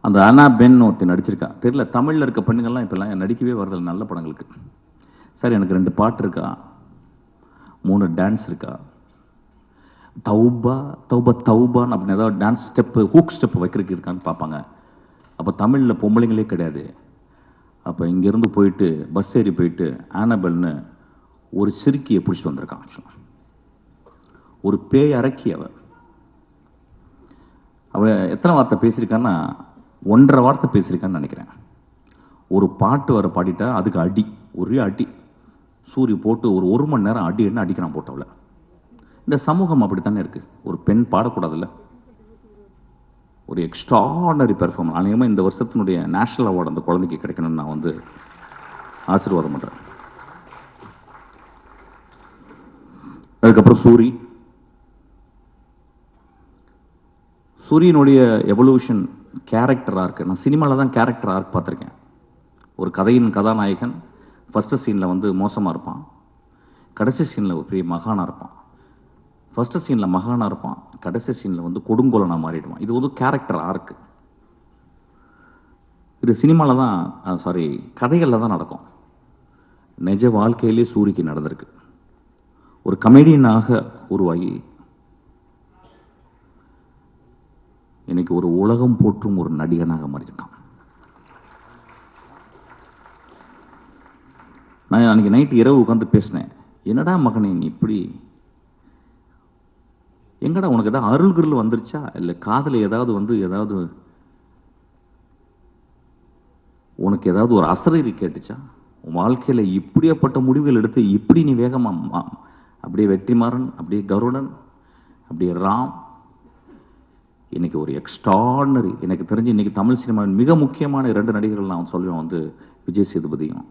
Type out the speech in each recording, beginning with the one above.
அந்த அனா பென் ஒருத்தர் நடிச்சிருக்கா தெரியல. தமிழில் இருக்க பெண்ணுங்கள்லாம் இப்போல்லாம் நடிக்கவே வரதில்லை நல்ல படங்களுக்கு. சார் எனக்கு 2 பாட்டு இருக்கா, 3 டான்ஸ் இருக்கா, தௌபா தௌபா தௌபான்னு அப்படின்னு ஏதாவது டான்ஸ் ஸ்டெப்பு ஹூக் ஸ்டெப் வைக்கிறதுக்கு இருக்கான்னு பார்ப்பாங்க. அப்போ தமிழில் பொம்பளைங்களே கிடையாது. அப்போ இங்கேருந்து போயிட்டு பஸ் ஏறி போயிட்டு ஆனபெல்னு ஒரு சிறுக்கியை பிடிச்சிட்டு வந்திருக்கான். ஒரு பேய் அரக்கி. அவ எத்தனை வார்த்தை பேசியிருக்கான்னா 1.5 வார்த்தை பேசியிருக்கான்னு நினைக்கிறேன். ஒரு பாட்டு வர பாடிட்டா அதுக்கு அடி, ஒரே அடி. சூரிய போட்டு ஒரு மணி நேரம் அடி என்ன அடிக்கிறான் போட்டவள. இந்த சமூகம் அப்படித்தானே இருக்கு. ஒரு பெண் பாடக்கூடாதுல்ல. ஒரு எக்ஸ்ட்ராடனரி பெர்ஃபார்மன்ஸ். அநேகமாக இந்த வருஷத்தினுடைய நேஷனல் அவார்டு அந்த குழந்தைக்கு கிடைக்கணும்னு நான் வந்து ஆசீர்வாதம் பண்றேன். அதுக்கப்புறம் சூரியனுடைய எவல்யூஷன் கேரக்டர் ஆர்க். நான் சினிமாவில் தான் கேரக்டர் ஆர்க் பார்த்துருக்கேன். ஒரு கதையின் கதாநாயகன் ஃபர்ஸ்ட் சீனில் வந்து மோசமாக இருப்பான், கடைசி சீனில் ஒரு பெரிய மகானாக இருப்பான். ஃபர்ஸ்ட் சீனில் மகானாக இருப்பான், கடைசி சீனில் வந்து கொடுங்கோலனாக மாறிடுவான். இது ஒரு கேரக்டர் ஆர்க். இது சினிமாவில் தான் கதைகளில் தான் நடக்கும். நிஜ வாழ்க்கையிலே சூரிக்கு நடந்திருக்கு. ஒரு கமெடியனாக உருவாகி இன்னைக்கு ஒரு உலகம் போற்றும் ஒரு நடிகனாக மாறிட்டான். நான் அன்னைக்கு நைட்டு இரவு உட்காந்து பேசினேன். என்னடா மகனே நீ இப்படி, எங்கடா உனக்கு ஏதாவது அருள்கிருள் வந்துருச்சா, இல்லை காதல ஏதாவது உனக்கு ஏதாவது ஒரு அசரீரி கேட்டுச்சா, உன் வாழ்க்கையில இப்படியாப்பட்ட முடிவுகள் எடுத்து இப்படி நீ வேகமா அப்படியே வெற்றிமாறன், அப்படியே கருடன், அப்படியே ராம். இன்னைக்கு ஒரு எக்ஸ்ட்ராடனரி. எனக்கு தெரிஞ்சு இன்னைக்கு தமிழ் சினிமாவின் மிக முக்கியமான 2 நடிகர்கள் நான் சொல்லுவேன் வந்து விஜய் சேதுபதியும்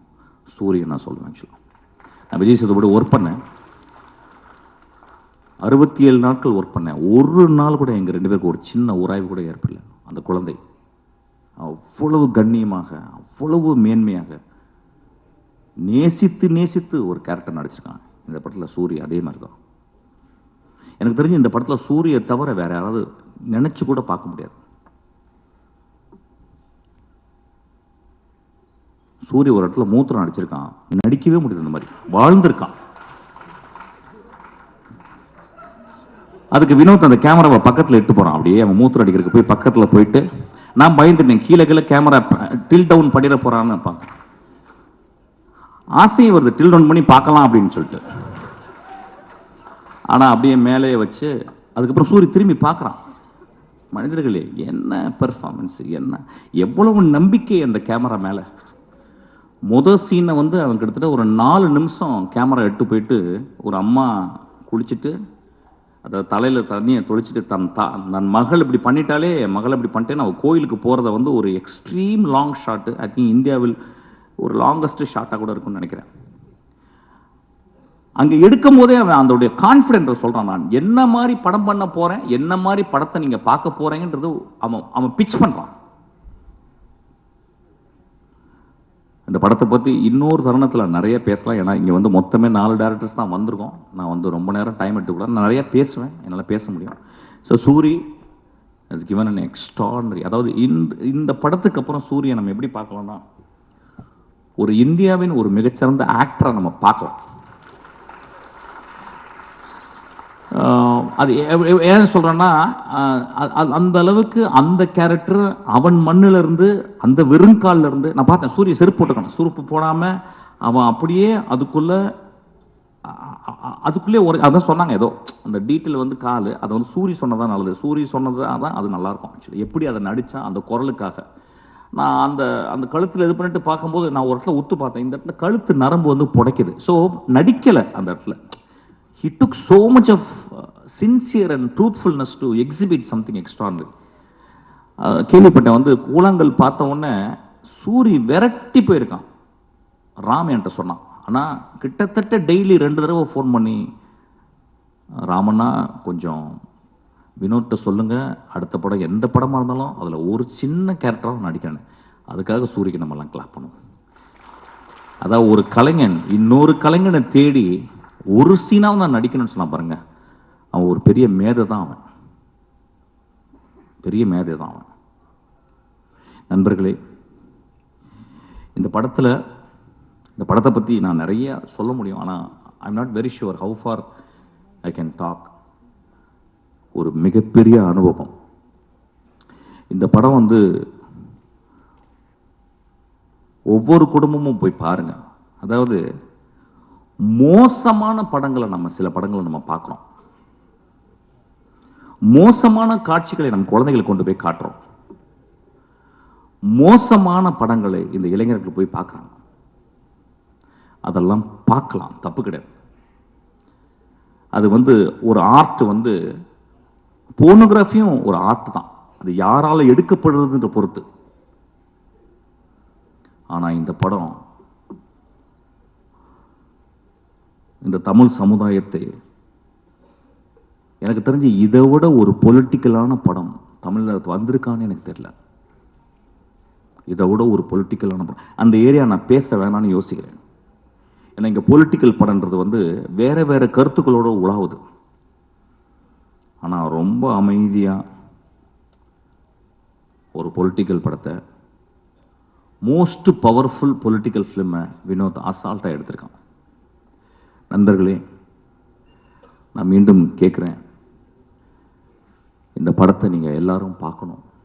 சூரியன் நான் சொல்லுவேன். நான் விஜய் சேதுபதி ஒர்க் பண்ணேன், 67 நாட்கள் ஒர்க் பண்ணேன். ஒரு நாள் கூட எங்க 2 பேருக்கு ஒரு சின்ன உராய்வு கூட ஏற்படல. அந்த குழந்தை அவ்வளவு கண்ணியமாக, அவ்வளவு மேன்மையாக நேசித்து ஒரு கேரக்டர் நடிச்சிருக்கான். இந்த படத்தில் சூரிய அதே மாதிரி தான். எனக்கு தெரிஞ்சு இந்த படத்தில் சூரிய தவிர வேற யாராவது நினைச்சு கூட பார்க்க முடியாது. சூரிய ஒரு இடத்துல மூத்திரம் நடிச்சிருக்கான், நடிக்கவே முடியாது. இந்த மாதிரி வாழ்ந்திருக்கான். அதுக்கு வினோத் அந்த கேமராவை பக்கத்தில் எட்டு போறான். அப்படியே அவன் மூத்திரம் அடிக்கிறதுக்கு போய் பக்கத்தில் போயிட்டு நான் பயந்துட்டேன், கீழே கேமரா டில் டவுன் பண்ணிட போறான்னு பார்க்க ஆசையும் வருது, டில் டவுன் பண்ணி பார்க்கலாம் அப்படின்னு சொல்லிட்டு. ஆனா அப்படியே மேலே வச்சு அதுக்கப்புறம் சூரிய திரும்பி பார்க்கறான். மனிதர்களே என்ன பெர்ஃபார்மன்ஸ், என்ன எவ்வளவு நம்பிக்கை அந்த கேமரா மேல. முதல் சீனை வந்து அவன் கிட்டத்தட்ட ஒரு 4 நிமிஷம் கேமரா எட்டு போயிட்டு ஒரு அம்மா குளிச்சுட்டு அதை தலையில தண்ணியை தொளிச்சுட்டு தன் மகள் இப்படி பண்ணிட்டாலே, மகள் இப்படி பண்ணிட்டேன்னு அவள் கோயிலுக்கு போறதை வந்து ஒரு extreme long shot. I think இந்தியாவில் ஒரு லாங்கஸ்ட் ஷாட்டா கூட இருக்கும்னு நினைக்கிறேன். அங்க எடுக்கும் போதே அவன் அதோடைய கான்பிடன்ஸ் சொல்றான், நான் என்ன மாதிரி படம் பண்ண போறேன், என்ன மாதிரி படத்தை நீங்க பார்க்க போறீங்கன்றது அவன் பிட்ச் பண்றான். இந்த படத்தை பத்தி இன்னொரு தருணத்துல நிறைய பேசலாம். ஏன்னா இங்க வந்து மொத்தமே 4 டைரக்டர்ஸ் தான் வந்திருக்கோம். நான் வந்து ரொம்ப நேரம் டைம் எடுத்துக்கூடாது, நான் நிறைய பேசுவேன், என்னால் பேச முடியும். So Soori has given an extraordinary. அதாவது இந்த படத்துக்கு அப்புறம் சூரிய நம்ம எப்படி பார்க்கலாம்னா, ஒரு இந்தியாவின் ஒரு மிகச்சிறந்த ஆக்டரை நம்ம பார்க்கலாம். அது ஏன் சொல்றேன்னா, அந்த அளவுக்கு அந்த கேரக்டர் அவன் மண்ணில இருந்து அந்த வெறுங்கால்ல இருந்து நான் பார்த்தேன். சூரிய செருப்பு போட்டுக்கணும், செருப்பு போடாம அவன் அப்படியே அதுக்குள்ளே ஒரு அதான் சொன்னாங்க, ஏதோ அந்த டீட்டெயில் வந்து காலு அதை வந்து சூரிய சொன்னதான் நல்லது, சூரிய சொன்னது தான் அது நல்லா இருக்கும். ஆக்சுவலி எப்படி அதை நடிச்சா அந்த குரலுக்காக நான் அந்த கழுத்தில் இது பண்ணிட்டு பார்க்கும்போது நான் ஒரு இடத்துல உத்து பார்த்தேன், இந்த இடத்துல கழுத்து நரம்பு வந்து புடைக்குது. ஸோ நடிக்கலை அந்த இடத்துல. He took so much of sincere and truthfulness to exhibit something extraordinary. கேள்விப்பட்டேன் வந்து கூழாங்கல் பார்த்த உடனே சூரி விரட்டி போயிருக்கான். ராம் என்கிட்ட சொன்னான். ஆனால் கிட்டத்தட்ட டெய்லி 2 தடவை ஃபோன் பண்ணி, ராமண்ணா கொஞ்சம் வினோட்ட சொல்லுங்க, அடுத்த படம் எந்த படமாக இருந்தாலும் அதில் ஒரு சின்ன கேரக்டராக நடிக்கிறேன், அதுக்காக சூரிக்கு நம்மலாம் கிளாப் பண்ணுவோம். அதாவது ஒரு கலைஞன் இன்னொரு கலைஞனை தேடி ஒரு சீனாவும் நான் நடிக்கணும்னு சொன்னா பாருங்க, அவன் ஒரு பெரிய மேதை தான். அவன் பெரிய மேதை தான். அவன் நண்பர்களே, இந்த படத்தை பற்றி நான் நிறைய சொல்ல முடியும். ஆனால் I am not very sure how far I can talk. ஒரு மிகப்பெரிய அனுபவம். இந்த படம் வந்து ஒவ்வொரு குடும்பமும் போய் பாருங்க. அதாவது மோசமான படங்களை சில படங்களை நம்ம பார்க்கிறோம். மோசமான காட்சிகளை நம்ம குழந்தைகளுக்கு கொண்டு போய் காட்டுறோம். மோசமான படங்களை இந்த இளைஞர்கள் போய் பார்க்கறாங்க. அதெல்லாம் பார்க்கலாம், தப்பு கிடையாது. அது வந்து ஒரு ஆர்ட். வந்து போர்னோகிராஃபியும் ஒரு ஆர்ட் தான். அது யாரால எடுக்கப்படுறதுன்ற பொறுத்து. ஆனா இந்த படம் இந்த தமிழ் சமுதாயத்தை, எனக்கு தெரிஞ்சு இதை விட ஒரு பொலிட்டிக்கலான படம் தமிழ்ல வந்திருக்கான்னு எனக்கு தெரியல. இதை விட ஒரு பொலிட்டிக்கலான படம் அந்த ஏரியா நான் பேச வேணாம்னு யோசிக்கிறேன். ஏன்னா இங்க பொலிட்டிக்கல் படம்ன்றது வந்து வேற வேற கருத்துக்களோட உலாவுது. ஆனா ரொம்ப அமைதியா ஒரு பொலிட்டிக்கல் படத்தை, மோஸ்ட் பவர்ஃபுல் பொலிட்டிக்கல் ஃபிலிமை வினோத் அசால்ட்டா எடுத்திருக்கான். நண்பர்களே, நான் மீண்டும் கேட்கிறேன், இந்த படத்தை நீங்க எல்லாரும் பார்க்கணும்.